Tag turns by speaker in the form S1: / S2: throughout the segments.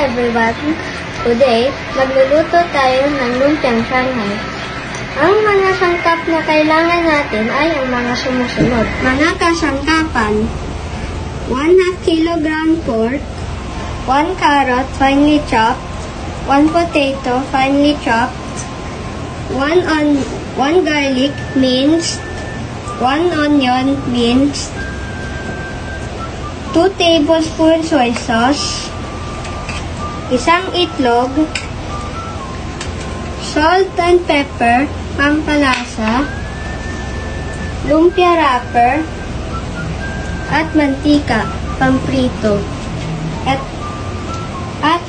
S1: everyone! Today, magluluto tayo ng lumpiang Shanghai. Ang mga sangkap na kailangan natin ay ang mga sumusunod. Mga kasangkapan: 1/2 kilogram pork, 1 carrot finely chopped, 1 potato finely chopped, 1 garlic minced, 1 onion minced, 2 tablespoons soy sauce, isang itlog, salt and pepper, pampalasa, lumpia wrapper, at mantika, pamprito, at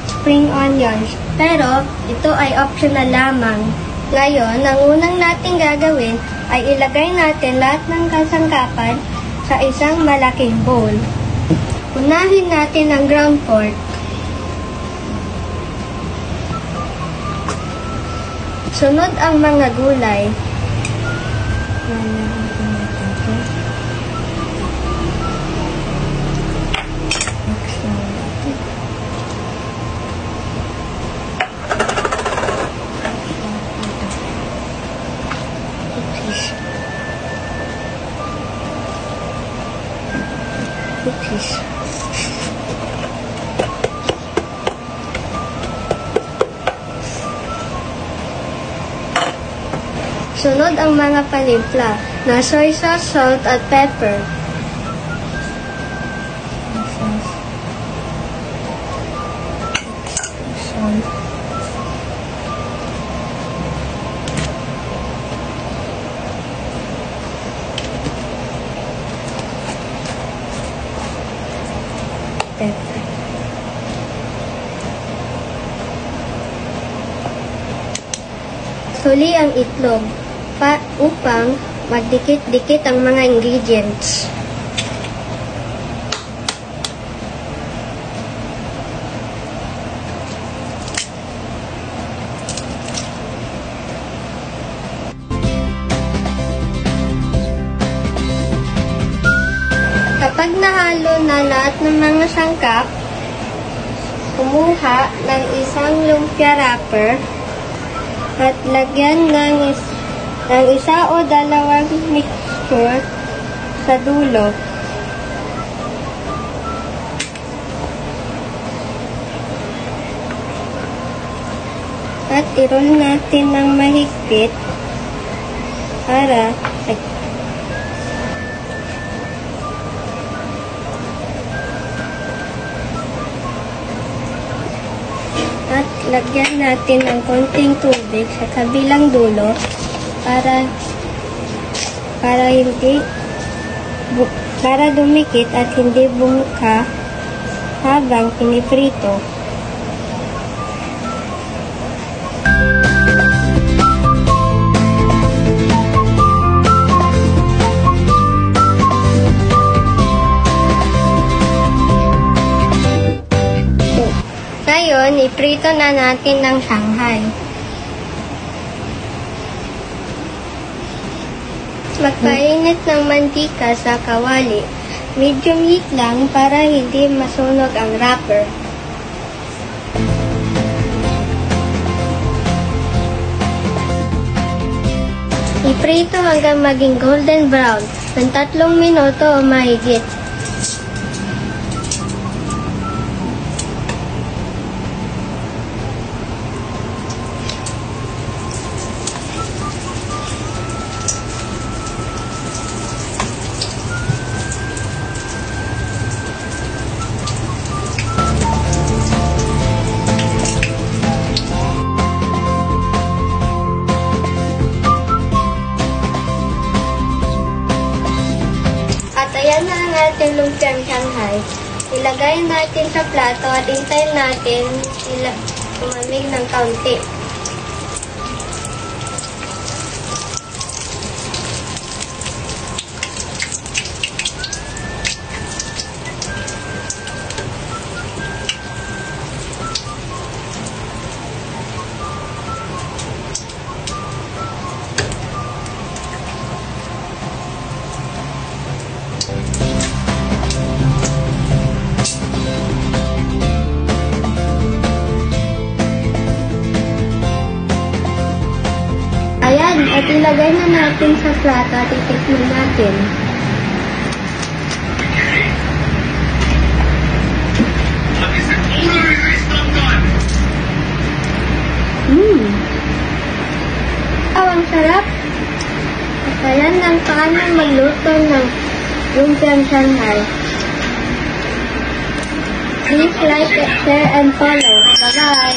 S1: spring onions. Pero, ito ay optional lamang. Ngayon, ang unang natin gagawin ay ilagay natin lahat ng kasangkapan sa isang malaking bowl. Unahin natin ang ground pork. Sunod ang mga gulay. Sunod ang mga panimpla na soy sauce, salt at pepper. Huli ang itlog upang magdikit-dikit ang mga ingredients. Kapag nahalo na lahat ng mga sangkap, kumuha ng isang lumpia wrapper at lagyan ng isa o dalawang mixture sa dulo. At i-roll natin ng mahigpit para at lagyan natin ng konting tubig sa kabilang dulo para dumikit at hindi bumuka habang piniprito. Ngayon, iprito na natin ng Shanghai. Magpainit ng mantika sa kawali. Medium heat lang para hindi masunog ang wrapper. Iprito hanggang maging golden brown ng 3 minuto o mahigit. Ayan na ang ating lumpiang Shanghai. Ilagay natin sa plato at hintayin natin umamig ng kaunti. Ilagay na natin sa plato at itikman natin. Ang sarap. At ayan ng paano magluto ng lumpiang Shanghai. Please like, share, and follow. Bye-bye!